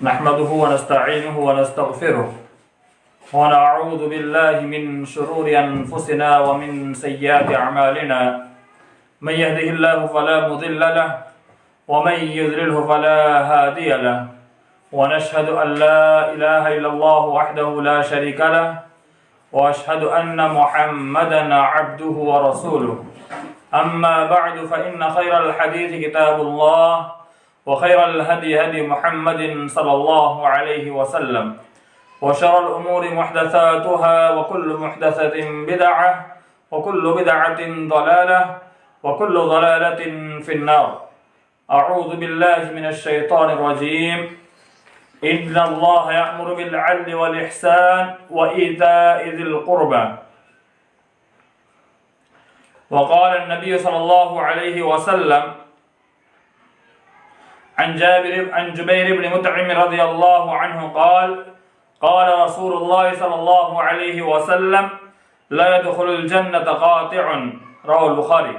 نحمده ونستعينه ونستغفره ونعوذ بالله من شرور أنفسنا ومن سيئات أعمالنا من يهده الله فلا مضل له ومن يضلله فلا هادي له ونشهد أن لا إله إلا الله وحده لا شريك له وأشهد أن محمدا عبده ورسوله أما بعد فإن خير الحديث كتاب الله وخير الهدي هدي محمد صلى الله عليه وسلم وشر الأمور محدثاتها وكل محدثة بدعة وكل بدعة ضلالة وكل ضلالة في النار. أعوذ بالله من الشيطان الرجيم. إن الله يأمر بالعدل والإحسان وإيتاء ذي القربى. وقال النبي صلى الله عليه وسلم عن جبير بن مطعم رضي الله عنه قال قال رسول الله صلى الله عليه وسلم لا يدخل الجنة قاطع. رواه البخاری.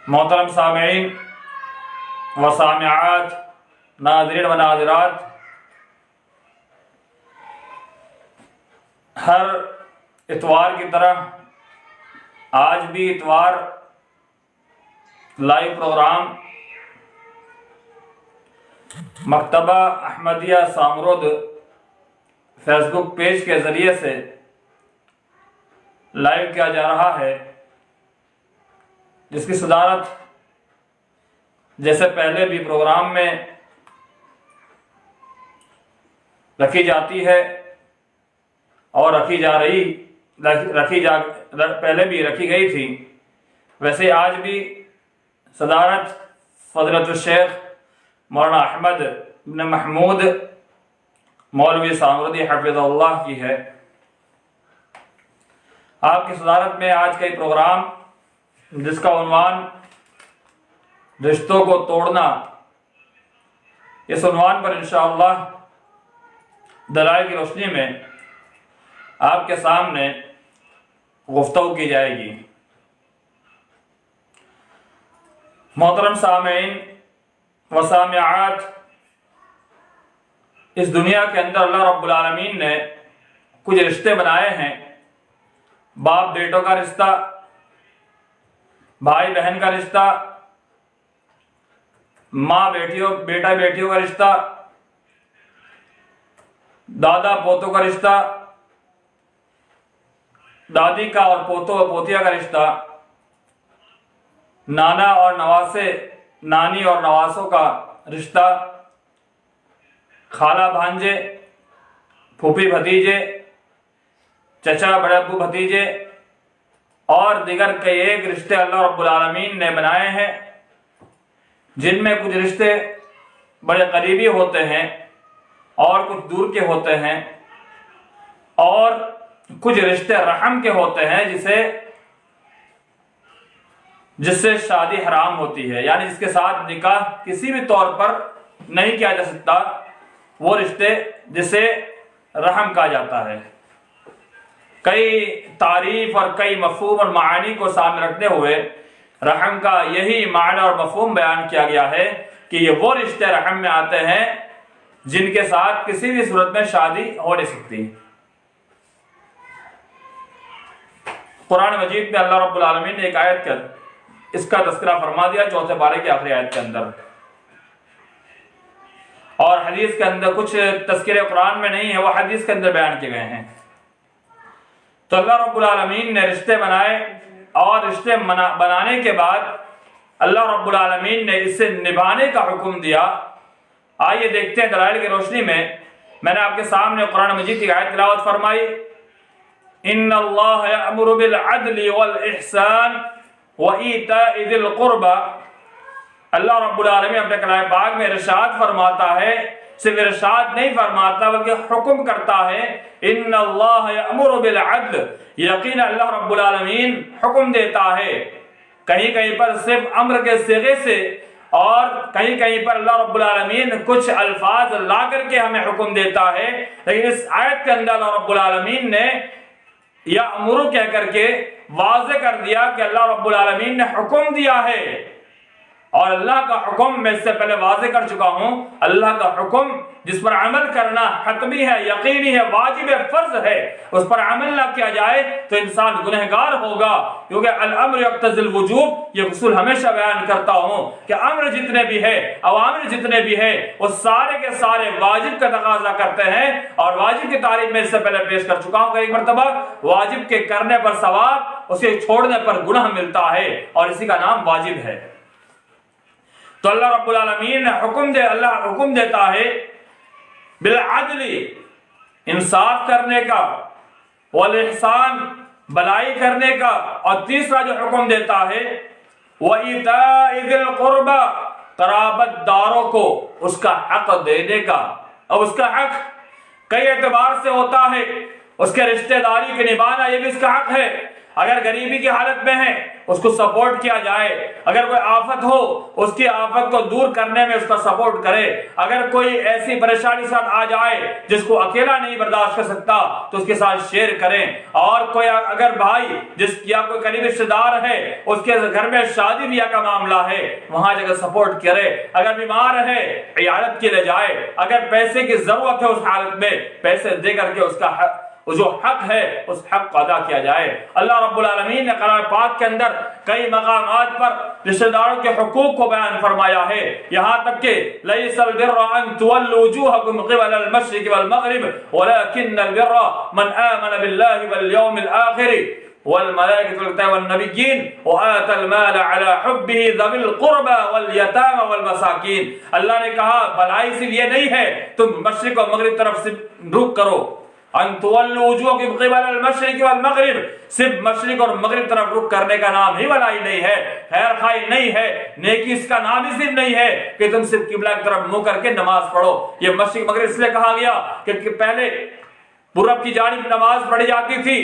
محترم سامعین و سامعات، ناظرین و ناظرات، ہر اتوار کی طرح آج بھی اتوار لائیو پروگرام مکتبہ احمدیہ سامرود فیس بک پیج کے ذریعے سے لائیو کیا جا رہا ہے، جس کی صدارت جیسے پہلے بھی پروگرام میں رکھی جاتی ہے اور پہلے بھی رکھی گئی تھی، ویسے آج بھی صدارت فضیلت الشیخ مولانا احمد بن محمود مولوی سامردی حفظہ اللہ کی ہے. آپ کی صدارت میں آج کا یہ پروگرام، جس کا عنوان رشتوں کو توڑنا، اس عنوان پر انشاءاللہ دلائل کی روشنی میں آپ کے سامنے گفتگو کی جائے گی. محترم سامعین و سامعات، اس دنیا کے اندر اللہ رب العالمین نے کچھ رشتے بنائے ہیں. باپ بیٹوں کا رشتہ، بھائی بہن کا رشتہ، ماں بیٹا بیٹیوں کا رشتہ، دادا پوتوں کا رشتہ، دادی کا اور پوتوں اور پوتیا کا رشتہ، نانا اور نواسے، نانی اور نواسوں کا رشتہ، خالہ بھانجے، پھوپھی بھتیجے، چچا بڑے ابو بھتیجے اور دیگر کئی ایک رشتے اللہ رب العالمین نے بنائے ہیں، جن میں کچھ رشتے بڑے قریبی ہوتے ہیں اور کچھ دور کے ہوتے ہیں، اور کچھ رشتے رحم کے ہوتے ہیں جس سے شادی حرام ہوتی ہے، یعنی جس کے ساتھ نکاح کسی بھی طور پر نہیں کیا جا سکتا، وہ رشتے جسے رحم کہا جاتا ہے. کئی تعریف اور کئی مفہوم اور معانی کو سامنے رکھتے ہوئے رحم کا یہی معنی اور مفہوم بیان کیا گیا ہے کہ یہ وہ رشتے رحم میں آتے ہیں جن کے ساتھ کسی بھی صورت میں شادی ہو نہیں سکتی. قرآن مجید میں اللہ رب العالمین نے ایک آیت کا اس کا تذکرہ فرما دیا، چوتھے پارے کی آخری آیت کے اندر، اور حدیث کے اندر کچھ تذکرے قرآن میں نہیں ہے، وہ حدیث کے اندر بیان کیے گئے ہیں. تو اللہ رب العالمین نے رشتے بنائے، اور رشتے بنانے کے بعد اللہ رب العالمین نے اسے نبھانے کا حکم دیا. آئیے دیکھتے ہیں دلائل کی روشنی میں نے آپ کے سامنے قرآن مجید کی آیت تلاوت فرمائی. ان اللہ یأمر بالعدل والاحسان وایتاء ذی القربى. اللہ رب العالمین اپنے کلام پاک میں ارشاد فرماتا ہے، صرف ارشاد نہیں فرماتا بلکہ حکم کرتا ہے. ان اللہ یأمر بالعدل، یقینا اللہ رب العالمین حکم دیتا ہے. کہیں کہیں پر صرف امر کے صیغے سے، اور کہیں کہیں پر اللہ رب العالمین کچھ الفاظ لا کر کے ہمیں حکم دیتا ہے، لیکن اس آیت کے اندر اللہ رب العالمین نے یأمر کہہ کر کے واضح کر دیا کہ اللہ رب العالمین نے حکم دیا ہے. اور اللہ کا حکم میں اس سے پہلے واضح کر چکا ہوں، اللہ کا حکم جس پر عمل کرنا حتمی ہے، یقینی ہے، واجب ہے، فرض ہے، اس پر عمل نہ کیا جائے تو انسان گنہگار ہوگا، کیونکہ الامر یقتضی الوجوب، یہ اصول ہمیشہ بیان کرتا ہوں کہ امر جتنے بھی ہے، اوامر جتنے بھی ہے، وہ سارے کے سارے واجب کا تقاضا کرتے ہیں، اور واجب کی تعریف میں اس سے پہلے پیش کر چکا ہوں کہ ایک مرتبہ واجب کے کرنے پر ثواب، اسے چھوڑنے پر گناہ ملتا ہے، اور اسی کا نام واجب ہے۔ تو اللہ رب العالمین نے اللہ حکم دیتا ہے بالعدل، انصاف کرنے کا، والاحسان، بلائی کرنے کا، اور تیسرا جو حکم دیتا ہے وَإِيتَاءِ ذِي الْقُرْبَى، قرابت داروں کو اس کا حق دینے کا۔ اب اس کا حق کئی اعتبار سے ہوتا ہے، اس کے رشتہ داری کے نبھانا یہ بھی اس کا حق ہے، اگر غریبی کی حالت میں ہے اس کو سپورٹ کیا جائے، اگر کوئی آفت ہو اس کی آفت کو دور کرنے میں اس کا سپورٹ کرے، اگر کوئی ایسی پریشانی ساتھ آ جائے جس کو اکیلا نہیں برداشت کر سکتا تو اس کے ساتھ شیئر کریں، اور کوئی اگر بھائی یا کوئی قریبی رشتہ دار ہے اس کے گھر میں شادی بیاہ کا معاملہ ہے وہاں جگہ سپورٹ کرے، اگر بیمار ہے عیادت کے لے جائے، اگر پیسے کی ضرورت ہے اس حالت میں پیسے دے کر کے اس کا جو حق ہے اس حق کو ادا کیا جائے۔ اللہ رب العالمین نے قرآن پاک کے اندر کئی مقامات پر رشتہ داروں کے حقوق کو بیان فرمایا ہے، یہاں تک کہ لیس البر ان تولوا وجوهکم قبل المشرق والمغرب ولكن البر من آمن بالله واليوم الآخر والملائكة والنبيين وآتى المال على حبه ذوي القربى واليتامى والمساكين۔ اللہ نے کہا بھلائی صرف یہ نہیں ہے تم مشرق اور مغرب طرف سے رخ کرو، ان تولوا وجوهکم قبل المشرق والمغرب، صرف مشرق اور مغرب طرف رخ کرنے کا نام ہی بھلائی نہیں ہے، خیر خواہی نہیں ہے، نیکی اس کا نام ہی صرف نہیں ہے کہ تم صرف قبلہ کی طرف منہ کر کے نماز پڑھو۔ یہ مشرق مغرب اس لیے کہا گیا کہ پہلے پورب کی جانب نماز پڑھی جاتی تھی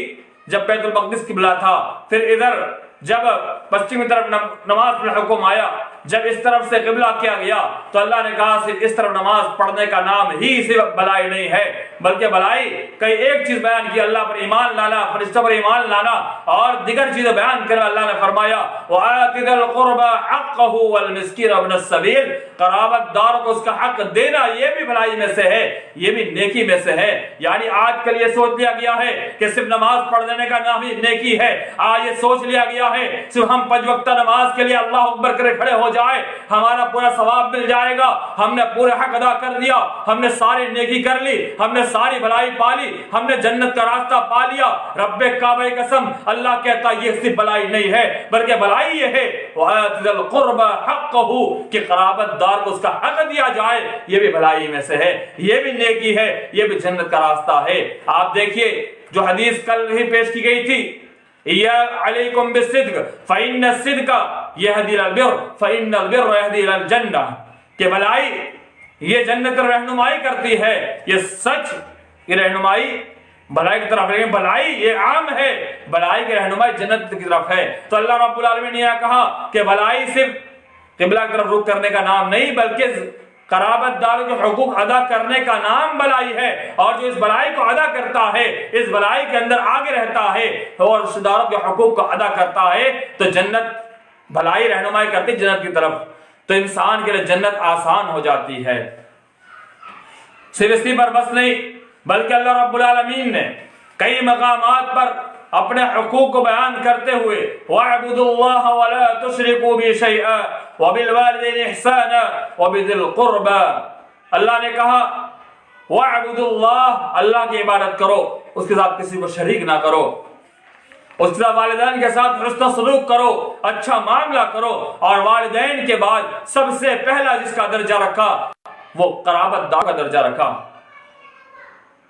جب بیت المقدس قبلہ تھا، پھر ادھر جب پشچمی طرف نماز پر حکم آیا، جب اس طرف سے قبلہ کیا گیا تو اللہ نے کہا صرف اس طرف نماز پڑھنے کا نام ہی صرف بھلائی نہیں ہے، بلکہ بھلائی کئی ایک چیز بیان کی، اللہ پر ایمان لانا، فرشتوں پر ایمان لانا، اور دیگر چیزیں بیان کرنا۔ اللہ نے فرمایا وَآتِ ذِي الْقُرْبَى حَقَّهُ وَالْمِسْكِينَ وَابْنَ السَّبِيلِ، قرابت داروں کو اس کا حق دینا یہ بھی بھلائی میں سے ہے، یہ بھی نیکی میں سے ہے۔ یعنی آج کل یہ سوچ لیا گیا ہے کہ صرف نماز پڑھ دینے کا نام ہی نیکی ہے، آج یہ سوچ لیا گیا ہے صرف ہم 5 وقتہ نماز کے لیے اللہ اکبر کرے کھڑے ہو جائے ہمارا پورا ثواب مل جائے گا، ہم نے پورے حق ادا کر دیا، ہم نے ساری نیکی کر لی، ہم نے ساری بھلائی پا لی، ہم نے جنت کا راستہ پا لیا۔ رب کعبہ قسم اللہ کہتا یہ صرف بھلائی نہیں ہے، بلکہ بھلائی یہ ہے وَآتِ ذِي الْقُرْبَى حَقَّهُ، کہ قرابت دار کو اس کا حق دیا جائے، یہ بھی بھلائی میں سے ہے، یہ بھی نیکی ہے، یہ بھی جنت کا راستہ ہے۔ آپ دیکھیے جو حدیث کل ہی پیش کی گئی تھی، یا علیکم بالصدق فإن الصدق یہدی الی البر فإن البر یہدی الی الجنہ، کہ بھلائی یہ جنت کی رہنمائی کرتی ہے، یہ سچ کی رہنمائی بھلائی کی طرف، لیکن بھلائی یہ عام ہے، بھلائی کی رہنمائی جنت کی طرف ہے۔ تو اللہ رب العالمین نے یہ کہا کہ بھلائی صرف قبلہ کی طرف رخ کرنے کا نام نہیں، بلکہ قرابت داروں کے حقوق ادا کرنے کا نام بھلائی ہے، اور جو اس بھلائی کو ادا کرتا ہے، اس بھلائی کے اندر آگے رہتا ہے اور رشتہ داروں کے حقوق کو ادا کرتا ہے تو جنت، بھلائی رہنمائی کرتی جنت کی طرف، تو انسان کے لیے جنت آسان ہو جاتی ہے۔ صرف اسی پر بس نہیں، بلکہ اللہ رب العالمین نے کئی مقامات پر اپنے حقوق کو بیان کرتے ہوئے وَاعْبُدُوا اللَّهَ وَلَا تُشْرِكُوا بِهِ شَيْئًا وَبِالْوَالِدَيْنِ إِحْسَانًا وَبِذِي الْقُرْبَى، اللہ نے کہا وَاعْبُدُوا اللَّهَ، اللہ کی عبادت کرو، اس کے ساتھ کسی کو شریک نہ کرو، اس کے ساتھ والدین کے ساتھ حسن سلوک کرو، اچھا معاملہ کرو، اور والدین کے بعد سب سے پہلا جس کا درجہ رکھا وہ قرابت دار کا درجہ رکھا،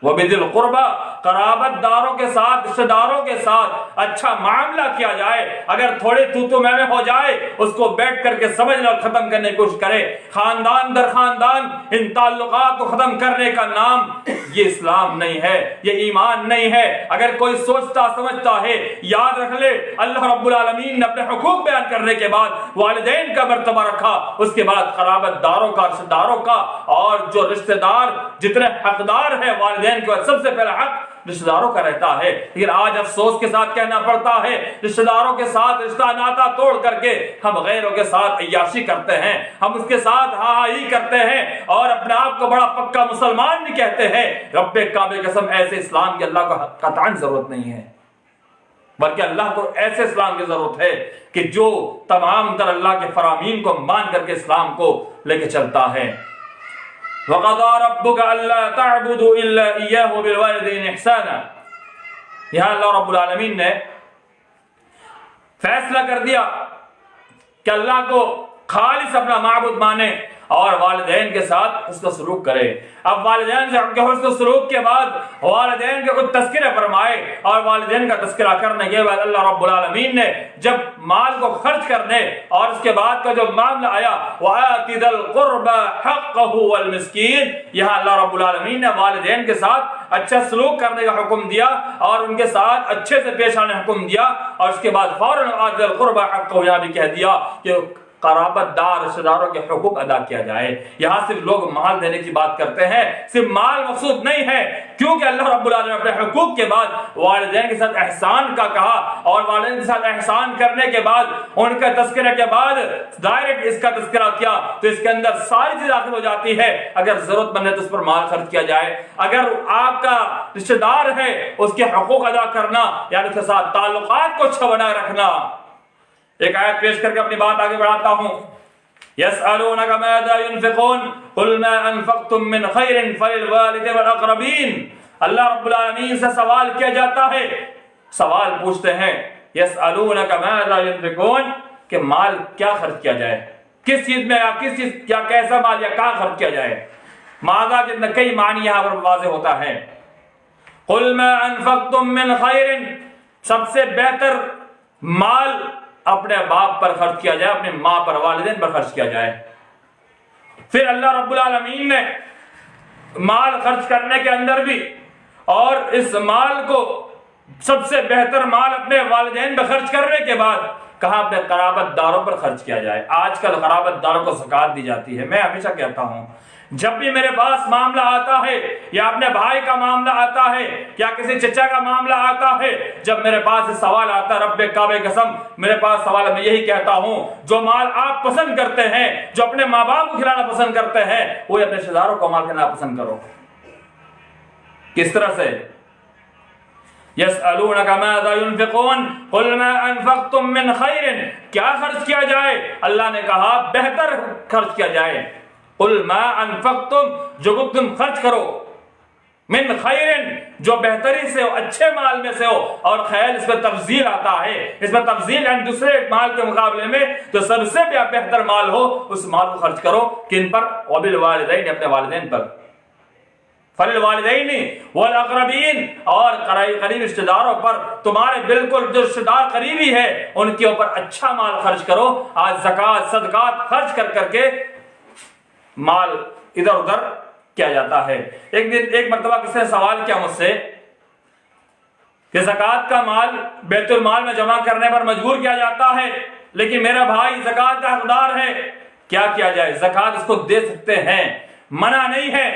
وَبِذِي الْقُرْبَى، قرابت داروں کے ساتھ، رشتہ داروں کے ساتھ اچھا معاملہ کیا جائے، اگر تھوڑی تو میں ہو جائے اس کو بیٹھ کر کے سمجھنا اور ختم کرنے کی کوشش کرے، خاندان در خاندان ان تعلقات کو ختم کرنے کا نام یہ اسلام نہیں ہے، یہ ایمان نہیں ہے۔ اگر کوئی سوچتا سمجھتا ہے، یاد رکھ لے اللہ رب العالمین نے اپنے حقوق بیان کرنے کے بعد والدین کا مرتبہ رکھا، اس کے بعد قرابت داروں کا، رشتہ داروں کا، اور جو رشتہ دار جتنے حقدار ہیں والدین والدین کے بعد سب سے پہلا حق رشتہ داروں کا رہتا ہے. لیکن آج افسوس کے ساتھ کہنا پڑتا ہے رشتہ داروں کے ساتھ رشتہ ناتا توڑ کر کے ہم غیروں کے ساتھ عیاشی کرتے ہیں, ہم اس کے ساتھ ہائی کرتے ہیں اور اپنے آپ کو بڑا پکا مسلمان بھی کہتے ہیں. رب کعبہ کی قسم ایسے اسلام کی اللہ کو قطعاً ضرورت نہیں ہے, بلکہ اللہ کو ایسے اسلام کی ضرورت ہے کہ جو تمام تر اللہ کے فرامین کو مان کر کے اسلام کو لے کے چلتا ہے. وَقَضَىٰ رَبُّكَ أَلَّا تَعْبُدُوا إِلَّا إِيَّاهُ وَبِالْوَالِدَيْنِ إِحْسَانًا. یہاں اللہ رب العالمین نے فیصلہ کر دیا کہ اللہ کو خالص اپنا معبود مانے اور والدین کے ساتھ حسن سلوک کرے. اب والدین سے کے حسن سلوک کے بعد والدین کے کچھ تذکرے فرمائے, اور والدین کا تذکرہ کرنے کے بعد اللہ رب العالمین نے جب مال کو خرچ کرنے اور اس کے بعد کا جو معاملہ آیا وَآتِ ذَا الْقُرْبَى حَقَّهُ وَالْمِسْكِينَ, یہاں اللہ رب العالمین نے والدین کے ساتھ اچھا سلوک کرنے کا حکم دیا اور ان کے ساتھ اچھے سے پیش آنے کا حکم دیا, اور اس کے بعد فوراً وَآتِ ذَا الْقُرْبَى حَقَّهُ یہاں بھی کہہ دیا کہ قرابت دار رشتہ داروں کے حقوق ادا کیا جائے. یہاں صرف لوگ مال دینے کی بات کرتے ہیں, صرف مال مقصود نہیں ہے, کیونکہ اللہ رب العالمین نے اپنے حقوق کے بعد والدین کے ساتھ احسان کا کہا, اور والدین کے ساتھ احسان کرنے کے بعد ان کا تذکرہ کے بعد ڈائریکٹ اس کا تذکرہ کیا تو اس کے اندر ساری چیز داخل ہو جاتی ہے. اگر ضرورت مند ہے تو اس پر مال خرچ کیا جائے, اگر آپ کا رشتہ دار ہے اس کے حقوق ادا کرنا, یعنی اس کے ساتھ تعلقات کو اچھا بنائے رکھنا. ایک آیت پیش کر کے اپنی بات آگے بڑھاتا ہوں. يَسْأَلُونَكَ مَاذَا يُنْفِقُونَ قُلْ مَا أَنفَقْتُم مِّنْ خَيْرٍ فَلِلْوَالِدَيْنِ وَالْأَقْرَبِينَ. اللہ رب العالمین سے سوال کیا جاتا ہے, سوال پوچھتے ہیں يَسْأَلُونَكَ مَاذَا يُنْفِقُونَ کہ مال کیا خرچ کیا جائے, کس چیز میں یا کس چیز یا کیسا مال یا کہاں خرچ کیا جائے. ماذا کے کئی معنی یہاں پر واضح ہوتا ہے. قُلْ مَا أَنفَقْتُم مِّنْ خَيْرٍ سب سے بہتر مال اپنے باپ پر خرچ کیا جائے, اپنے ماں پر والدین پر خرچ کیا جائے. پھر اللہ رب العالمین نے مال خرچ کرنے کے اندر بھی اور اس مال کو سب سے بہتر مال اپنے والدین پر خرچ کرنے کے بعد کہاں اپنے قرابت داروں پر خرچ کیا جائے. آج کل قرابت داروں کو زکوٰۃ دی جاتی ہے. میں ہمیشہ کہتا ہوں جب بھی میرے پاس معاملہ آتا ہے یا اپنے بھائی کا معاملہ آتا ہے یا کسی چچا کا معاملہ آتا ہے, جب میرے پاس سوال آتا ہے رب کعبہ کی قسم میرے پاس سوال, میں یہی کہتا ہوں جو مال آپ پسند کرتے ہیں, جو اپنے ماں باپ کو کھلانا پسند کرتے ہیں, وہ اپنے رشتہ داروں کو مال کھلانا پسند کرو. کس طرح سے؟ يَسْأَلُونَكَ مَاذَا يُنْفِقُونَ قُلْ مَا أَنفَقْتُم مِّنْ خَيْرٍ کیا خرچ کیا جائے. اللہ نے کہا بہتر خرچ کیا جائے. قُلْ مَا أَنفَقْتُم جو کچھ تم خرچ کرو, من خیرن جو بہتری سے ہو, اچھے مال میں سے ہو. اور خیر اس میں تفضیل آتا ہے, اس میں تفضیل یعنی دوسرے مال کے مقابلے میں جو سب سے بہتر مال ہو اس مال کو خرچ کرو. کن پر؟ وبالوالدین اپنے والدین پر. فللوالدین والاقربین اور قریب رشتہ داروں پر. تمہارے بالکل جو رشتہ دار قریبی ہے ان کے اوپر اچھا مال خرچ کرو. آج زکوٰۃ صدقات خرچ کر کر کے مال ادھر ادھر کیا جاتا ہے. ایک مرتبہ کسی نے سوال کیا مجھ سے کہ زکوٰۃ کا مال بیت المال میں جمع کرنے پر مجبور کیا جاتا ہے, لیکن میرا بھائی زکوٰۃ کا حقدار ہے, کیا کیا جائے؟ زکوٰۃ اس کو دے سکتے ہیں, منع نہیں ہے,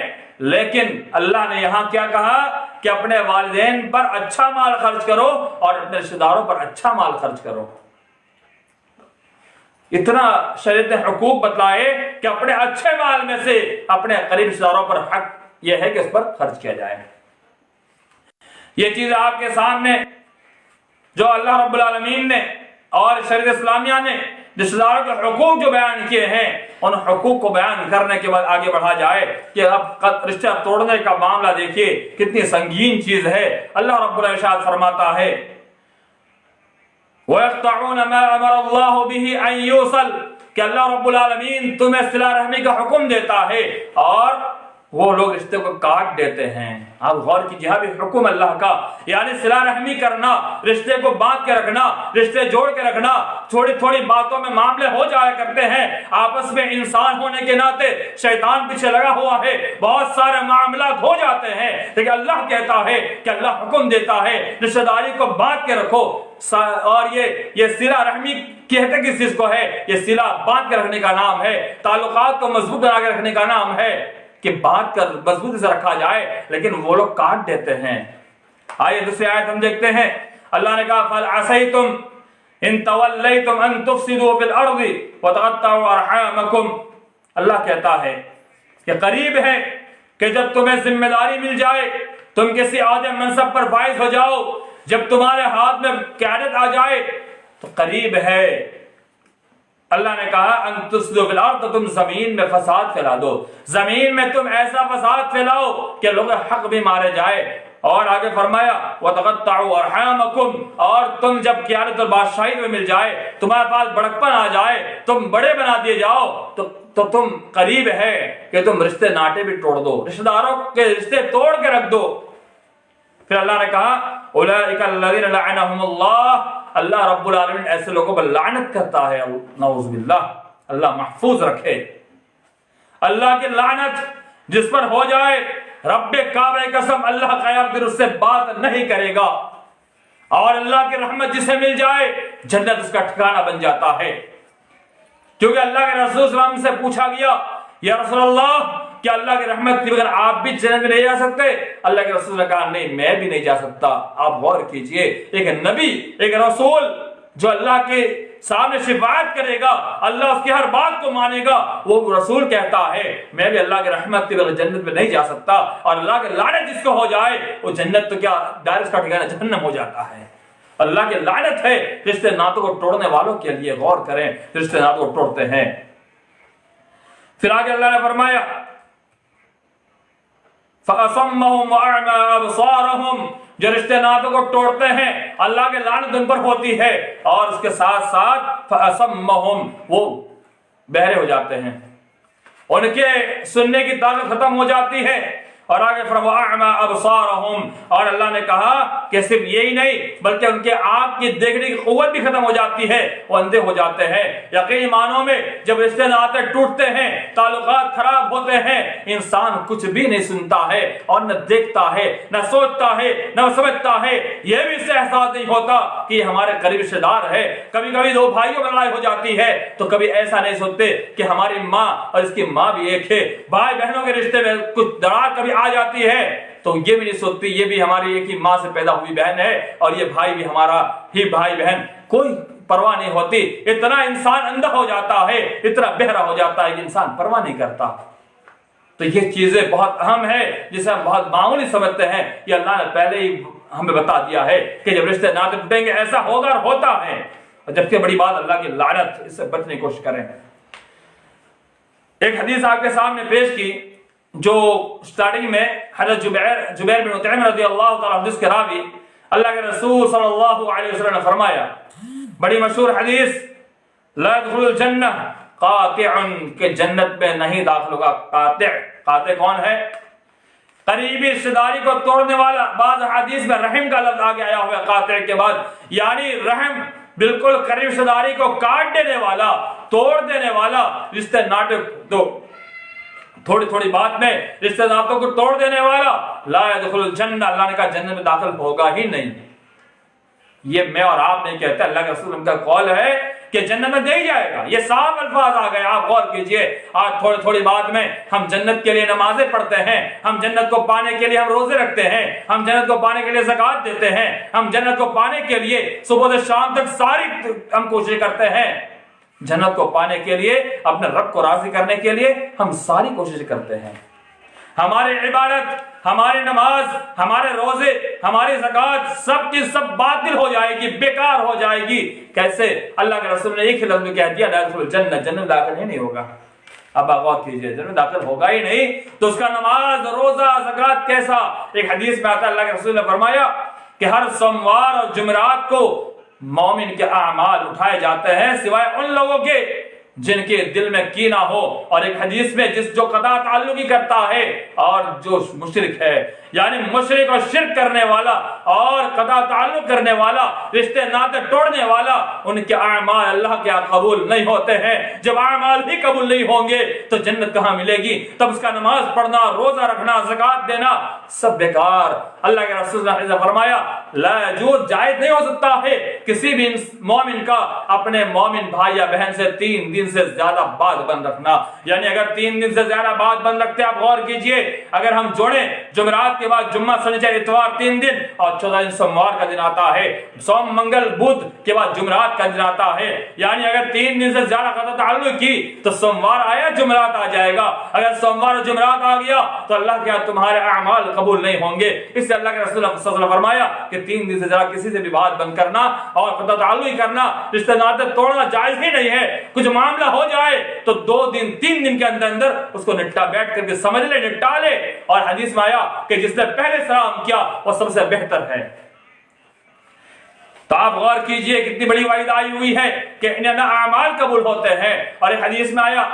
لیکن اللہ نے یہاں کیا کہا کہ اپنے والدین پر اچھا مال خرچ کرو اور اپنے رشتہ داروں پر اچھا مال خرچ کرو. اتنا شریعت نے حقوق بتلائے کہ اپنے اچھے مال میں سے اپنے قریب رشتہ داروں پر حق یہ ہے کہ اس پر خرچ کیا جائے. یہ چیز آپ کے سامنے جو اللہ رب العالمین نے اور شریعت اسلامیہ نے رشتہ داروں کے حقوق جو بیان کیے ہیں ان حقوق کو بیان کرنے کے بعد آگے بڑھا جائے کہ اب رشتہ توڑنے کا معاملہ دیکھیے کتنی سنگین چیز ہے. اللہ رب العالمین فرماتا ہے وَيَقْطَعُونَ مَا أَمَرَ اللَّهُ بِهِ أَن يُوصَلَ کہ اللہ رب العالمین تمہیں صلہ رحمی کا حکم دیتا ہے اور وہ لوگ رشتے کو کاٹ دیتے ہیں. آپ غور کیجیے, یہاں بھی حکم اللہ کا, یعنی صلہ رحمی کرنا, رشتے کو باندھ کے رکھنا, رشتے جوڑ کے رکھنا. تھوڑی تھوڑی باتوں میں معاملے ہو جایا کرتے ہیں, آپس میں انسان ہونے کے ناطے شیطان پیچھے لگا ہوا ہے, بہت سارے معاملات ہو جاتے ہیں, لیکن اللہ کہتا ہے کہ اللہ حکم دیتا ہے رشتہ داری کو باندھ کے رکھو. اور یہ صلہ رحمی کہتے کس چیز کو ہے؟ یہ صلہ باندھ کے رکھنے کا نام ہے, تعلقات کو مضبوط بنا کے رکھنے کا نام ہے. کہ بات کر مضبوطی سے رکھا جائے لیکن وہ لوگ کاٹ دیتے ہیں۔ آئیے دوسری آیت ہم دیکھتے ہیں، اللہ نے کہا فَلْعَسَيْتُمْ ان تولیتم ان تفسدوا فی الارض وتقطعوا ارحامکم، اللہ کہتا ہے کہ قریب ہے کہ جب تمہیں ذمہ داری مل جائے، تم کسی عہدے منصب پر فائز ہو جاؤ، جب تمہارے ہاتھ میں قیادت آ جائے تو قریب ہے، اللہ نے کہا ان تفسدوا فی الارض، تم زمین میں فساد پھیلا دو، زمین میں تم ایسا فساد پھیلاؤ کہ لوگ حق بھی مارے جائے۔ اور آگے فرمایا وَتَقَطَّعُوا أَرْحَامَكُمْ، اور تم جب قیادت اور بادشاہی میں مل جائے، تمہارے پاس بڑکپن آ جائے، تم بڑے بنا دیے جاؤ تو تم قریب ہے کہ تم رشتے ناٹے بھی توڑ دو، رشتہ داروں کے رشتے توڑ کے رکھ دو۔ پھر اللہ نے کہا أُولَٰئِكَ الَّذِينَ لَعَنَهُمُ اللَّهُ، اللہ رب العالمین ایسے لوگوں پر لعنت کرتا ہے، نعوذ باللہ، اللہ محفوظ رکھے۔ اللہ کی لعنت جس پر ہو جائے، رب کعبہ قسم اللہ قیامت دن اس سے بات نہیں کرے گا، اور اللہ کی رحمت جسے مل جائے جنت اس کا ٹھکانہ بن جاتا ہے۔ کیونکہ اللہ کے رسول صلی اللہ علیہ وسلم سے پوچھا گیا یا رسول اللہ کیا اللہ کی رحمت کے بغیر آپ بھی جنت میں نہیں جا سکتے؟ اللہ کے رسول نے کہا نہیں، میں بھی نہیں جا سکتا۔ آپ غور کیجئے، ایک نبی، ایک رسول جو اللہ کے سامنے شفاعت کرے گا، اللہ اس کی ہر بات کو مانے گا، وہ رسول کہتا ہے میں بھی اللہ کی رحمت کے بغیر جنت میں نہیں جا سکتا، اور اللہ کے لعنت جس کو ہو جائے وہ جنت تو کیا دار اس کا ٹھکانہ جہنم ہو جاتا ہے۔ اللہ کی لعنت ہے رشتے ناتوں کو توڑنے والوں کے لیے، غور کریں رشتے ناتوں کو توڑتے ہیں۔ پھر آگے اللہ نے فرمایا فَأَصَمَّهُمْ وَأَعْمَى أَبْصَارَهُمْ، جو رشتے ناتوں کو توڑتے ہیں اللہ کے لعنت ان پر ہوتی ہے، اور اس کے ساتھ ساتھ فَأَصَمَّهُمْ، وہ بہرے ہو جاتے ہیں، ان کے سننے کی طاقت ختم ہو جاتی ہے۔ اور آگے وَأَعْمَى أَبْصَارَهُمْ، اور اللہ نے کہا کہ صرف یہی نہیں بلکہ ان کے آنکھ کی دیکھنے کی قوت بھی ختم ہو جاتی ہے، وہ اندھے ہو جاتے ہیں۔ یقینی معنوں میں جب رشتے ناطے ٹوٹتے ہیں، تعلقات خراب ہوتے ہیں، انسان کچھ بھی نہیں سنتا ہے اور نہ دیکھتا ہے، نہ سوچتا ہے، نہ سمجھتا ہے، یہ بھی اس سے احساس نہیں ہوتا کہ یہ ہمارے قریب رشتے دار ہے۔ کبھی کبھی دو بھائیوں میں لڑائی ہو جاتی ہے تو کبھی ایسا نہیں سوچتے کہ ہماری ماں اور اس کی ماں بھی ایک ہے، بھائی بہنوں کے رشتے میں کچھ دراڑ کبھی آ جاتی ہے تو یہ بھی نہیں سوچتی یہ بھی ہماری ایک ہی ماں سے پیدا ہوئی بہن ہے، اور یہ بھائی بھی ہمارا ہی بھائی بہن، کوئی پرواہ نہیں ہوتی۔ اتنا انسان اندھا ہو جاتا ہے، اتنا بہرا ہو جاتا ہے کہ انسان پرواہ نہیں کرتا۔ تو یہ چیزیں بہت اہم ہے جسے ہم بہت معمولی سمجھتے ہیں، یہ اللہ نے پہلے ہی ہمیں بتا دیا ہے کہ جب رشتے ناطے ٹوٹیں گے ایسا ہوگا اور ہوتا ہے، اور جبکہ بڑی بات اللہ کی لعنت، اس سے بچنے کی کوشش کریں۔ ایک حدیث آپ کے سامنے پیش کی جو سٹارٹنگ میں حضرت جبیر بن مطعم رضی اللہ تعالیٰ عنہ کے راوی، اللہ کے رسول صلی اللہ علیہ وسلم نے فرمایا، بڑی مشہور حدیث، لا يدخل الجنہ قاطع، کہ جنت میں نہیں داخل ہوگا قاطع۔ قاطع کون ہے؟ قریبی رشتہ داری کو توڑنے والا۔ بعض حدیث میں رحم کا لفظ آگے آیا ہوا ہے قاطع کے بعد، یعنی رحم بالکل قریب رشتہ داری کو کاٹ دینے والا، توڑ دینے والا، رشتے ناطے تو تھوڑی تھوڑی بات میں رشتے ناطوں کو توڑ دینے والا، لا يدخل الجنہ، اللہ نے کہا جنت میں داخل ہوگا ہی نہیں۔ یہ میں اور آپ نہیں کہتے، اللہ کے رسول کا قول ہے کہ جنت میں نہیں جائے گا، یہ صاف الفاظ آ گئے، آپ غور کیجئے۔ آج تھوڑی تھوڑی بات میں ہم جنت کے لیے نمازیں پڑھتے ہیں، ہم جنت کو پانے کے لیے ہم روزے رکھتے ہیں، ہم جنت کو پانے کے لیے زکوٰۃ دیتے ہیں، ہم جنت کو پانے کے لیے صبح سے شام تک ساری ہم کوشش کرتے ہیں، جنت کو پانے کے لیے، اپنے رب کو راضی کرنے کے لیے ہم ساری کوشش کرتے ہیں۔ ہماری عبادت، ہماری نماز، ہمارے روزے، ہماری زکوٰۃ، سب کی سب باطل ہو جائے گی، بیکار ہو جائے گی۔ کیسے؟ اللہ کے رسول نے ایک ہی لفظ میں کہہ دیا لا يدخل الجنہ، جنت داخل ہی نہیں ہوگا۔ اب آپ غور کیجئے، جنت داخل ہوگا ہی نہیں تو اس کا نماز، روزہ، زکوٰۃ کیسا؟ ایک حدیث میں آتا ہے اللہ کے رسول نے فرمایا کہ ہر سوموار اور جمعرات کو مومن کے اعمال اٹھائے جاتے ہیں سوائے ان لوگوں کے جن کے دل میں کینہ ہو، اور ایک حدیث میں جو قطع تعلقی کرتا ہے اور جو مشرک ہے، یعنی مشرک اور شرک کرنے والا اور قطع تعلق کرنے والا، رشتے ناطے توڑنے والا، ان کے اعمال اللہ کے قبول نہیں ہوتے ہیں۔ جب اعمال ہی قبول نہیں ہوں گے تو جنت کہاں ملے گی؟ تب اس کا نماز پڑھنا، روزہ رکھنا، زکوٰۃ دینا سب بیکار۔ اللہ کے رسول نے فرمایا لا يجوز، جائز نہیں ہو سکتا ہے کسی بھی مومن کا اپنے مومن بھائی یا بہن سے 3 دن دن سے زیادہ بعد بند رکھنا. یعنی اگر 3 دن سے زیادہ بعد بند رکھتے ہیں, آپ غور کیجئے, اگر ہم جوڑیں جمعرات کے بعد جمعہ سنیچر اتوار 3 دن اور 14 دن سوموار کا دن آتا ہے, سوم منگل بدھ کے بعد جمعرات کا دن آتا ہے, یعنی اگر 3 دن سے زیادہ قطع تعلق کی تو سوموار آیا جمعرات آ جائے گا. اگر سوموار اور جمعرات آ گیا تو اللہ کے ہاں تمہارے اعمال قبول نہیں ہوں گے. اس سے اللہ کے رسول صلی اللہ علیہ وسلم نے فرمایا کہ 3 دن سے زیادہ کسی سے بھی بات بند کرنا اور قطع تعلق کرنا, رشتہ ناطے توڑنا جائز ہی نہیں ہے. کچھ معاملہ ہو جائے تو 2 دن 3 دن کے اندر اس کو بیٹھ کر کے سمجھ لے, نپٹا لے. اور حدیث میں آیا کہ جس نے پہلے سلام کیا وہ سب سے بہتر ہے. تو آپ غور کیجئے کتنی بڑی وعید آئی ہوئی ہے کہ انہیں اعمال قبول ہوتے ہیں. اور ایک حدیث میں آیا,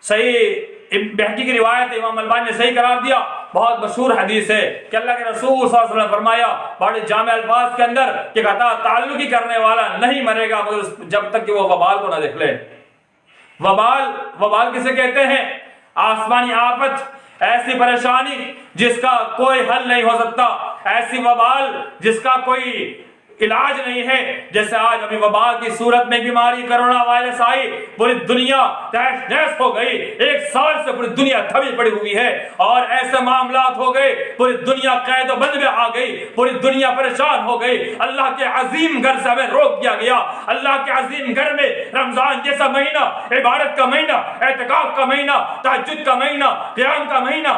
صحیح بہقی کی روایت, امام البانی نے صحیح قرار دیا, بہت مشہور حدیث ہے کہ اللہ کے رسول صلی اللہ علیہ وسلم نے فرمایا بڑے جامع الفاظ کے اندر کہ قطع تعلقی کرنے والا نہیں مرے گا مگر جب تک کہ وہ وبال کو نہ دیکھ لے. وبال کسے کہتے ہیں؟ آسمانی آفت, ایسی پریشانی جس کا کوئی حل نہیں ہو سکتا, ایسی وبال جس کا کوئی علاج نہیں ہے. جیسے آج ابھی وبا کی صورت میں بیماری کرونا وائرس آئی, پوری دنیا تہس نہس ہو گئی, 1 سال سے پوری دنیا تھمی پڑی ہوئی ہے, اور ایسے معاملات ہو گئے, پوری دنیا قید و بند میں آ گئی, پوری دنیا پریشان ہو گئی. اللہ کے عظیم گھر سے ہمیں روک دیا گیا. اللہ کے عظیم گھر میں رمضان جیسا مہینہ, عبادت کا مہینہ, اعتکاف کا مہینہ, تہجد کا مہینہ, قیام کا مہینہ,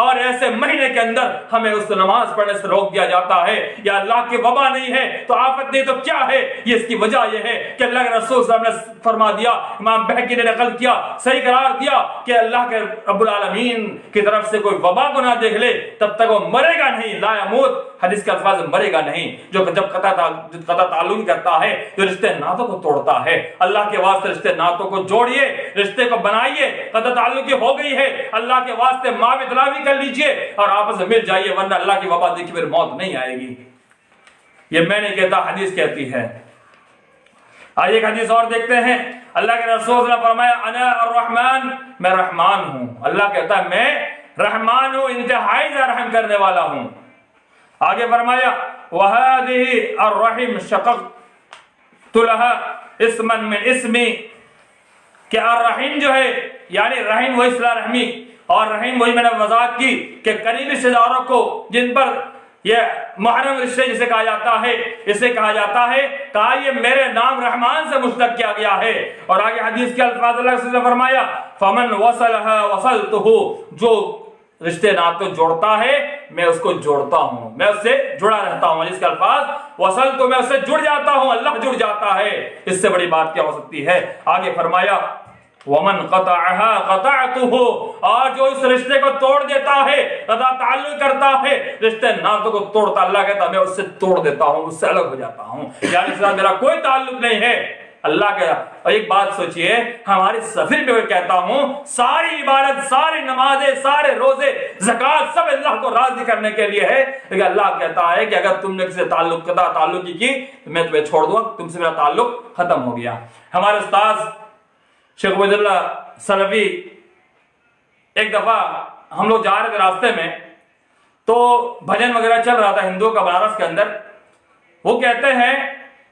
اور ایسے مہینے کے اندر ہمیں اس نماز پڑھنے سے روک دیا جاتا ہے. یا اللہ کی وبا نہیں ہے تو آفت نہیں تو کیا ہے؟ یہ اس کی وجہ یہ ہے کہ اللہ کے رسول صلی اللہ علیہ وسلم نے فرما دیا, امام بہقی نے نقل کیا, صحیح قرار دیا کہ اللہ کے رب العالمین کی طرف سے کوئی وبا کو نہ دیکھ لے تب تک وہ مرے گا نہیں. لا يموت, حدیث کے الفاظ مرے گا نہیں. جو جب قطع تعلق کرتا ہے, جو رشتے ناتوں کو توڑتا ہے, اللہ کے واسطے رشتے ناتوں کو جوڑیے, رشتے کو بنائیے. قطع تعلق ہو گئی ہے, اللہ کے واسطے معافی طلبی کر لیجئے اور آپس میں مل جائیے, ورنہ اللہ کی وبا دیکھی پھر موت نہیں آئے گی. یہ میں نہیں کہتا, حدیث کہتی ہے. آج ایک حدیث اور دیکھتے ہیں. اللہ کے رسول نے فرمایا انا الرحمن, میں رحمان ہوں. اللہ کہتا ہے میں رحمان ہوں, انتہائی رحم کرنے والا ہوں. آگے فرمایا وَهَذِهِ الرَّحِمْ شَقَقْتُ لَهَا اسْمًا مِنْ اسْمِي, کہ الرحیم جو ہے یعنی رحیم وہی صلہ رحمی, اور رحیم وہی میں نے وضاحت کی کہ قریبی رشتہ داروں کو جن پر یہ محرم رشتے جسے کہا جاتا ہے, اسے کہا جاتا ہے, کہا یہ میرے نام رحمان سے مشتق کیا گیا ہے. اور آگے حدیث کے الفاظ اللہ نے فرمایا فمن وصلها وصلته, جو رشتے ناطے جوڑتا ہے میں اس کو جوڑتا ہوں, میں اس سے جڑا رہتا ہوں. جس کے الفاظ وصل تو میں اس سے جڑ جاتا ہوں, اللہ جڑ جاتا ہے. اس سے بڑی بات کیا ہو سکتی ہے؟ آگے فرمایا ومن قطعها قطعته, اور جو اس رشتے کو توڑ دیتا ہے, قطع تعلق کرتا ہے, رشتے ناطوں کو توڑتا, اللہ کہتا میں اس سے توڑ دیتا ہوں, اس سے الگ ہو جاتا ہوں, یعنی اس سے میرا کوئی تعلق نہیں ہے. اللہ کا. اور ایک بات سوچئے, ہماری سفر میں کہتا ہوں ساری عبادت, ساری نمازیں, سارے روزے, زکوٰۃ سب اللہ کو راضی کرنے کے لیے ہے, لیکن اللہ کہتا ہے کہ اگر تم نے کسی قطع تعلق کی تو میں تمہیں چھوڑ دوں, تم سے میرا تعلق ختم ہو گیا. ہمارے استاذ شیخ عبید اللہ سلفی, ایک دفعہ ہم لوگ جا رہے تھے راستے میں, تو بھجن وغیرہ چل رہا تھا ہندوؤں کا بنارس کے اندر. وہ کہتے ہیں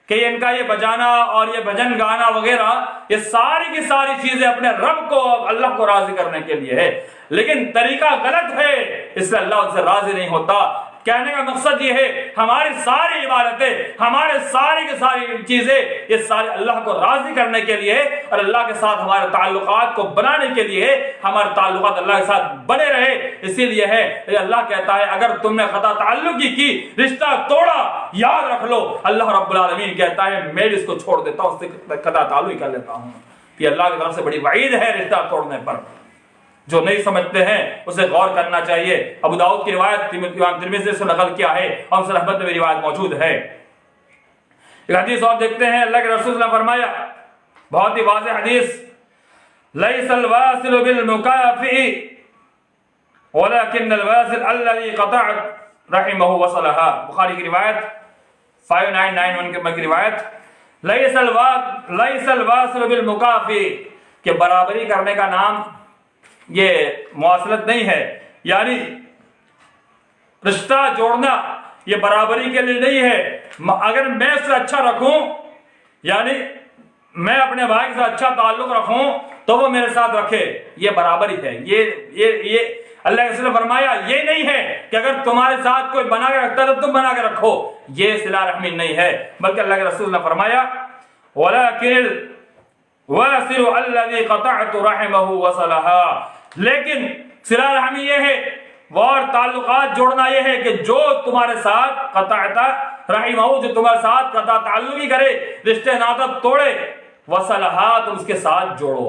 کہ ان کا یہ بجانا اور یہ بھجن گانا وغیرہ یہ ساری کی ساری چیزیں اپنے رب کو, اللہ کو راضی کرنے کے لیے ہے, لیکن طریقہ غلط ہے, اس سے اللہ ان سے راضی نہیں ہوتا. کہنے کا مقصد یہ ہے ہماری ساری عبادتیں, ہمارے ساری کی ساری چیزیں یہ سارے اللہ کو راضی کرنے کے لیے, اور اللہ کے ساتھ ہمارے تعلقات کو بنانے کے لیے, ہمارے تعلقات اللہ کے ساتھ بنے رہے اسی لیے ہے. اللہ کہتا ہے اگر تم نے قطع تعلقی کی, رشتہ توڑا, یاد رکھ لو اللہ رب العالمین کہتا ہے میں بھی اس کو چھوڑ دیتا ہوں, اس سے قطع تعلق کر لیتا ہوں. یہ اللہ کی طرف سے بڑی وعید ہے رشتہ توڑنے پر. جو نہیں سمجھتے ہیں اسے غور کرنا چاہیے. ابو داؤد کی روایت امام ترمذی سے نقل کیا ہے, اور صحیح احمد میں روایت موجود ہے. ایک حدیث اور دیکھتے ہیں. اللہ کے رسول نے فرمایا, بہت ہی واضح حدیث, لیس الواصل بالمکافئ ولكن الواصل الذي قطع رحمه وصلها. بخاری کی روایت 5991 کی روایت, لیس الواصل بالمکافئ, کہ برابری کرنے کا نام یہ مواصلت نہیں ہے, یعنی رشتہ جوڑنا یہ برابری کے لیے نہیں ہے. اگر میں اس سے اچھا رکھوں, یعنی میں اپنے بھائی کے ساتھ اچھا تعلق رکھوں تو وہ میرے ساتھ رکھے، یہ برابر ہی ہے۔ یہ اللہ کے رسول نے فرمایا یہ نہیں ہے کہ اگر تمہارے ساتھ کوئی بنا کے رکھتا ہے تو تم بنا کے رکھو، یہ صلہ رحمی نہیں ہے، بلکہ اللہ کے رسول نے فرمایا وَلَكِنِ الْوَاصِلُ الَّذِي قَطَعْتُ رَحِمَهُ وَصَلَهَا، لیکن صلہ رحمی یہ ہے، اور تعلقات جوڑنا یہ ہے کہ جو تمہارے ساتھ قطعت رحمہ، جو تمہارے ساتھ قطع تعلقی کرے، رشتے ناطہ توڑے، وصلها تم اس کے ساتھ جوڑو،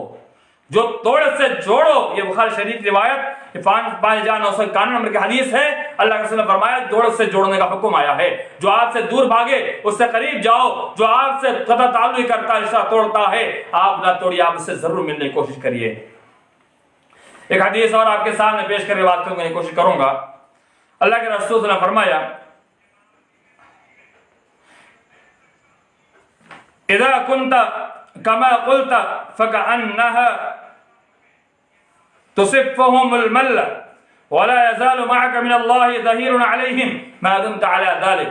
جو توڑ سے جوڑو۔ یہ بخاری شریف روایت 5991 نمبر کی حدیث ہے۔ اللہ کے رسول نے فرمایا توڑ سے جوڑنے کا حکم آیا ہے، جو آپ سے دور بھاگے اس سے قریب جاؤ، جو آپ سے قطع تعلق کرتا رشتہ توڑتا ہے آپ نہ توڑیے، آپ اس سے ضرور ملنے کی کوشش کریے۔ ایک حدیث اور آپ کے سامنے پیش کرنے کی بات کرنے کی کوشش کروں گا۔ اللہ کے رسول نے فرمایا اذا كنت كما قلت فكأنها تصفهم المل ولا يزال معك من الله ظهير عليهم ما دمت على ذلك۔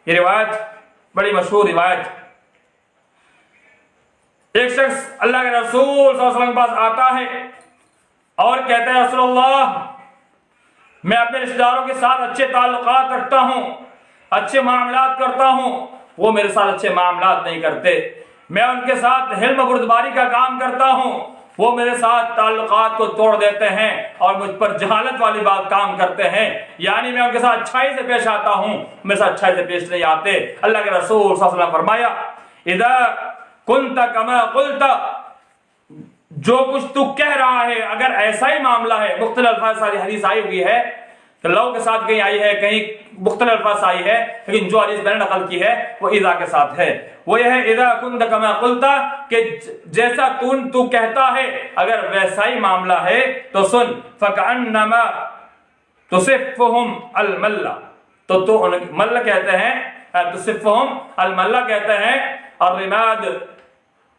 یہ روایت بڑی مشہور روایت۔ ایک شخص اللہ کے رسول صلی اللہ علیہ وسلم کے پاس آتا ہے اور کہتا ہے رسول اللہ میں اپنے رشتہ داروں کے ساتھ اچھے تعلقات رکھتا ہوں، اچھے معاملات کرتا ہوں، وہ میرے ساتھ اچھے معاملات نہیں کرتے، میں ان کے ساتھ حلم بردباری کا کام کرتا ہوں، وہ میرے ساتھ تعلقات کو توڑ دیتے ہیں اور مجھ پر جہالت والی بات کام کرتے ہیں، یعنی میں ان کے ساتھ اچھائی سے پیش آتا ہوں، میرے ساتھ اچھائی سے پیش نہیں آتے۔ اللہ کے رسول صلی اللہ علیہ وسلم فرمایا اذا كنت كما قلت، جو کچھ تو کہہ رہا ہے اگر ایسا ہی معاملہ ہے، مختلف الفاظ والی حدیث آئی ہوئی ہے کہ لوگ کے ساتھ کہیں آئی ہے، کہیں مختلف الفاظ آئی ہے، لیکن جو حدیث میں نے نقل کی ہے وہ اذا کے ساتھ ہے، وہ یہ ہے اذا كنت كما قلت، کہ جیسا تو کہتا ہے اگر ویسا ہی معاملہ ہے تو سن فكأنما تصفهم المل، تو مل کہتے ہیں، تصفهم المل کہتے ہیں الرماد،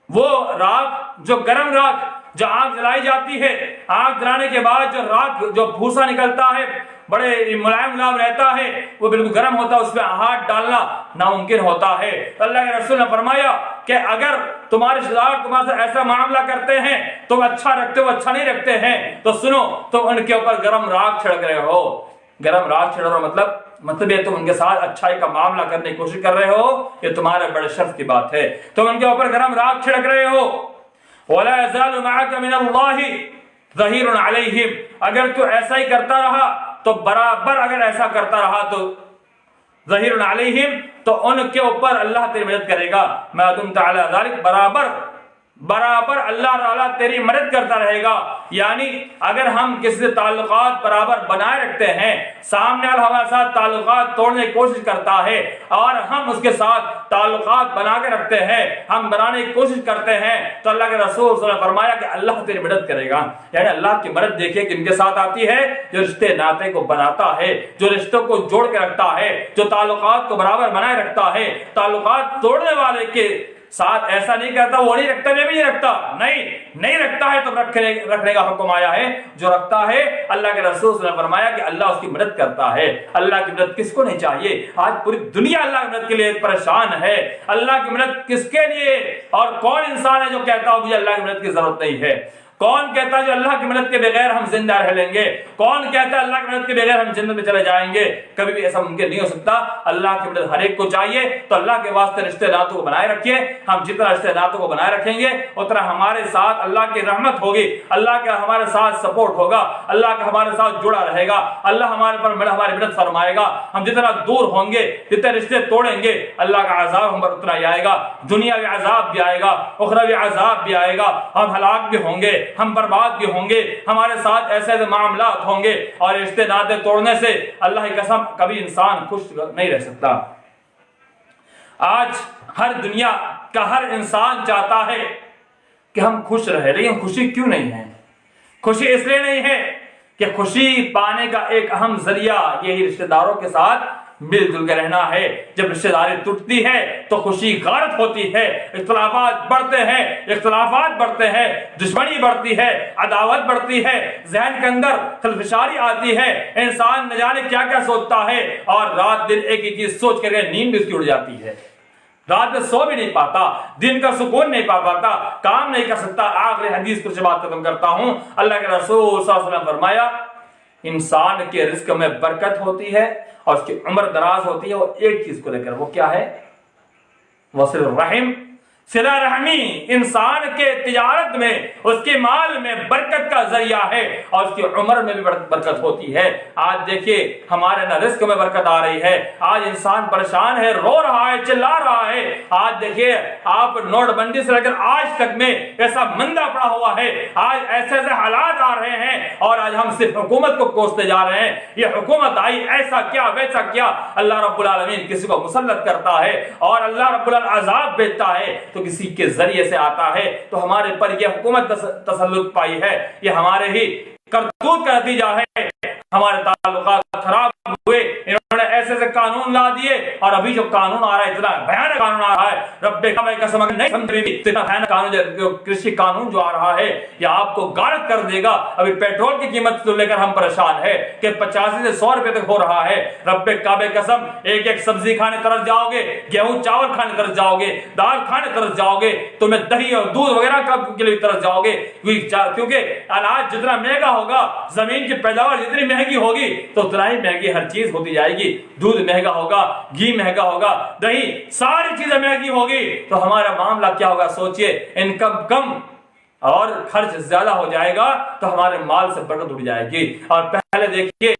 وہ راکھ جو گرم راکھ جو آگ جلائی جاتی ہے، آگ جلانے کے بعد جو راکھ جو بھوسا نکلتا ہے بڑے ملائم رہتا ہے، وہ بالکل گرم ہوتا ہے، اس پہ ہاتھ ڈالنا ناممکن ہوتا ہے۔ تو اللہ کے رسول نے فرمایا کہ اگر تمہارے رشتہ دار تمہارے سے ایسا معاملہ کرتے ہیں، تم اچھا رکھتے ہو اچھا نہیں رکھتے ہیں، تو سنو تم ان کے اوپر گرم راکھ چھڑک رہے ہو۔ گرم راکھ چھڑک رہے ہو مطلب یہ تم ان کے ساتھ اچھائی کا معاملہ کرنے کی کوشش کر رہے ہو، یہ تمہارے بڑے شرف کی بات ہے، تم ان کے اوپر گرم راکھ چھڑک رہے ہو۔ وَلَا يَزَالُ مَعَكَ مِنَ اللَّهِ ظَهِيرٌ عَلَيْهِمْ، اگر تو ایسا ہی کرتا رہا تو برابر، اگر ایسا کرتا رہا تو ظَهِيرٌ عَلَيْهِمْ، تو ان کے اوپر اللہ تیری مدد کرے گا، مَا دُمْتَ عَلَى ذَلِكَ، برابر اللہ تعالیٰ تیری مدد کرتا رہے گا۔ یعنی اگر ہم کسی سے تعلقات برابر بنائے رکھتے ہیں، سامنے والا ہمارے ساتھ تعلقات توڑنے کی کوشش کرتا ہے اور ہم اس کے ساتھ تعلقات بنا کے رکھتے ہیں، ہم بنانے کی کوشش کرتے ہیں، تو اللہ کے رسول صلی اللہ علیہ وسلم نے فرمایا کہ اللہ تیری مدد کرے گا۔ یعنی اللہ کی مدد دیکھیے کن کے ساتھ آتی ہے، جو رشتے ناطے کو بناتا ہے، جو رشتوں کو جوڑ کے رکھتا ہے، جو تعلقات کو برابر بنائے رکھتا ہے۔ تعلقات توڑنے والے کے ساتھ ایسا نہیں کرتا وہ نہیں رکھتا میں بھی نہیں رکھتا، نہیں رکھتا ہے تو رکھنے کا حکم آیا ہے، جو رکھتا ہے اللہ کے رسول صلی اللہ علیہ وسلم نے فرمایا کہ اللہ اس کی مدد کرتا ہے۔ اللہ کی مدد کس کو نہیں چاہیے؟ آج پوری دنیا اللہ کی مدد کے لیے پریشان ہے، اللہ کی مدد کس کے لیے؟ اور کون انسان ہے جو کہتا ہو مجھے اللہ کی مدد کی ضرورت نہیں ہے؟ کون کہتا ہے جو اللہ کی مدد کے بغیر ہم زندہ رہ لیں گے؟ کون کہتا ہے اللہ کی مدد کے بغیر ہم جنت میں چلے جائیں گے؟ کبھی بھی ایسا ممکن نہیں ہو سکتا۔ اللہ کی مدد ہر ایک کو چاہیے، تو اللہ کے واسطے رشتے ناطوں کو بنائے رکھیے۔ ہم جتنا رشتے ناطوں کو بنائے رکھیں گے اتنا ہمارے ساتھ اللہ کی رحمت ہوگی، اللہ کا ہمارے ساتھ سپورٹ ہوگا، اللہ کا ہمارے ساتھ جڑا رہے گا، اللہ ہمارے پر ہماری مدد فرمائے گا۔ ہم جتنا دور ہوں گے، جتنے رشتے توڑیں گے، اللہ کا عذاب ہم پر اتنا ہی آئے گا، دنیاوی عذاب بھی آئے گا، اخروی عذاب بھی آئے گا، ہم ہلاک بھی ہوں گے، ہم برباد بھی ہوں گے، ہمارے ساتھ ایسے ایسے معاملات ہوں گے، اور رشتے ناطے توڑنے سے اللہ کی قسم کبھی انسان خوش نہیں رہ سکتا۔ آج ہر دنیا کا ہر انسان چاہتا ہے کہ ہم خوش رہیں، لیکن خوشی کیوں نہیں ہے؟ خوشی اس لیے نہیں ہے کہ خوشی پانے کا ایک اہم ذریعہ یہی رشتے داروں کے ساتھ مل جل کے رہنا ہے۔ جب رشتے داری ٹوٹتی ہے تو خوشی غارت ہوتی ہے، اختلافات بڑھتے ہیں، دشمنی بڑھتی ہے، عداوت بڑھتی ہے، ذہن کے اندر خلفشاری آتی ہے، انسان نہ جانے کیا کیا سوچتا ہے، اور رات دن ایک ہی چیز سوچ کر نیند بھی اس کی اڑ جاتی ہے۔ رات میں سو بھی نہیں پاتا، دن کا سکون نہیں پا پاتا، کام نہیں کر سکتا۔ آخری حدیث پر سے بات ختم کرتا ہوں۔ اللہ کے رسول صلی اللہ علیہ وسلم نے فرمایا انسان کے رزق میں برکت ہوتی ہے اور اس کی عمر دراز ہوتی ہے، وہ ایک چیز کو لے کر، وہ کیا ہے؟ وصل الرحم، صلہ رحمی انسان کے تجارت میں، اس کے مال میں برکت کا ذریعہ ہے اور اس کی عمر میں بھی برکت ہوتی ہے۔ آج دیکھیے ہمارے نہ رزق میں برکت آ رہی ہے، آج انسان پریشان ہے، رو رہا ہے، چلا رہا ہے۔ آج دیکھیے آپ نوٹ بندی سے لے کر آج تک میں ایسا مندہ پڑا ہوا ہے، آج ایسے ایسے حالات آ رہے ہیں اور آج ہم صرف حکومت کو کوستے جا رہے ہیں، یہ حکومت آئی ایسا کیا ویسا کیا۔ اللہ رب العالمین کسی کو مسلط کرتا ہے اور اللہ رب العالمین عذاب بھیجتا ہے تو کسی کے ذریعے سے آتا ہے۔ تو ہمارے پر یہ حکومت تسلط پائی ہے، یہ ہمارے ہی کرتوت کا نتیجہ ہے۔ ہمارے تعلقات خراب ہوئے، انہوں نے ایسے ایسے قانون لا دیے اور ابھی جو قانون آ رہا ہے اتنا بھیانک قانون آ رہا ہے، رب کعبہ کی قسم نہیں سمجھ رہی اتنا بھیانک قانون جو کرشی قانون جو آ رہا ہے یہ آپ کو غارت کر دے گا۔ ابھی پیٹرول کی قیمت کو لے کر ہم پریشان ہے کہ 85 سے 100 روپے تک ہو رہا ہے۔ رب کعبہ کی قسم ایک ایک سبزی کھانے طرف جاؤ گے، گیہوں چاول کھانے طرف جاؤ گے، دال کھانے طرف جاؤ گے، تو میں دہی اور دودھ وغیرہ کے لیے طرف جاؤ گے، کیونکہ اناج جتنا مہنگا ہوگا، زمین کی پیداوار جتنی مہنگی ہوگی تو اتنا ہی مہنگی ہر چیز ہوتی جائے گی۔ دودھ مہنگا ہوگا، گھی مہنگا ہوگا، دہی، ساری چیزیں مہنگی ہوگی تو ہمارا معاملہ کیا ہوگا؟ سوچئے، انکم کم اور خرچ زیادہ ہو جائے گا تو ہمارے مال سے برکت اٹھ جائے گی۔ اور پہلے دیکھیے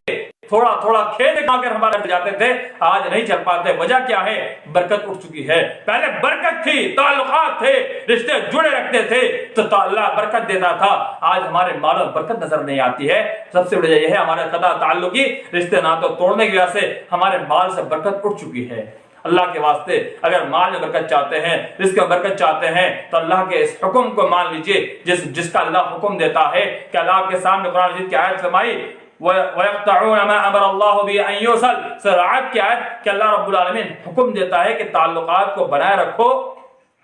تھوڑا تھوڑا کھیت کھا کر ہمارے جاتے تھے، آج نہیں چل پاتے۔ وجہ کیا ہے؟ برکت اٹھ چکی ہے۔ پہلے برکت تھی، تعلقات تھے، رشتے جڑے رکھتے تھے تو اللہ برکت دیتا تھا۔ آج ہمارے مالوں میں برکت نظر نہیں آتی ہے۔ سب سے بڑی یہ ہے ہمارے قطع تعلقی رشتے ناطوں توڑنے کی وجہ سے ہمارے مال سے برکت اٹھ چکی ہے۔ اللہ کے واسطے اگر مال میں برکت چاہتے ہیں، رزق میں برکت چاہتے ہیں تو اللہ کے اس حکم کو مان لیجئے جس کا اللہ حکم دیتا ہے کہ اللہ آپ کے سامنے قرآن مجید کی آیت فرمائی وَيَقْطَعُونَ مَا أَمَرَ اللَّهُ بِهِ أَن يُوصَلَ، سرعات کی آیت کہ اللہ رب العالمین حکم دیتا ہے کہ تعلقات کو بنائے رکھو،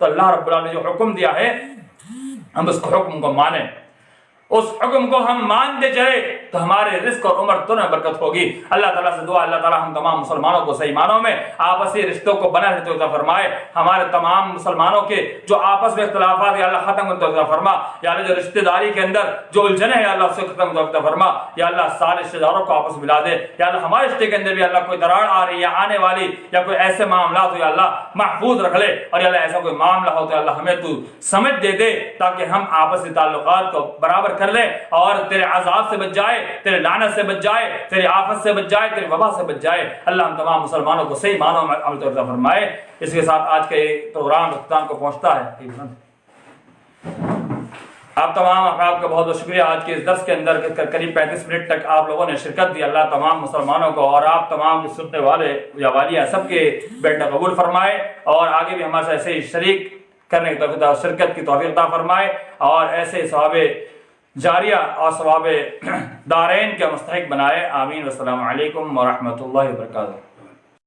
تو اللہ رب العالمین جو حکم دیا ہے ہم اس حکم کو مانیں، اس حکم کو ہم مانتے چلے تو ہمارے رزق اور عمر دونوں میں برکت ہوگی۔ اللہ تعالیٰ سے دعا اللہ تعالیٰ ہم تمام مسلمانوں کو صحیح معنوں میں آپسی رشتوں کو بنا رہتے عطا فرمائے۔ ہمارے تمام مسلمانوں کے جو آپس میں اختلافات یا اللہ ختم عطا فرما، یا اللہ جو رشتہ داری کے اندر جو الجھنیں ہیں اللہ اسے ختم عطا فرما، یا اللہ سارے رشتہ داروں کو آپس ملا دے، یا اللہ ہمارے رشتے کے اندر بھی اللہ کوئی دراڑ آ رہی ہے آنے والی یا کوئی ایسے معاملات ہو یا اللہ محفوظ رکھ لے، اور یا اللہ ایسا کوئی معاملہ ہو تو اللہ ہمیں تو سمجھ دے دے تاکہ ہم آپسی تعلقات کو برابر کر لیں اور تیرے عذاب سے بچ جائے، تیرے لعنت سے بچ جائے، تیری آفت سے بچ جائے، تیری وبا سے بچ جائے۔ اللہ ہم تمام مسلمانوں کو صحیح معنوں میں عمل عطا فرمائے۔ اس کے ساتھ آج کے پروگرام اختتام کو پہنچتا ہے۔ آپ تمام احباب کا بہت بہت شکریہ۔ آج کے اس درس کے اندر قریب 35 منٹ تک آپ لوگوں نے شرکت دی۔ اللہ تمام مسلمانوں کو اور آپ تمام کے سننے والے یا والیاں سب کے بیٹا قبول فرمائے اور آگے بھی ہمارے ساتھ ایسے ہی شریک کرنے کی توفیق، شرکت کی توفیق عطا فرمائے اور ایسے ثواب جاریہ اور ثواب دارین کے مستحق بنائے۔ آمین۔ والسلام علیکم ورحمۃ اللہ وبرکاتہ۔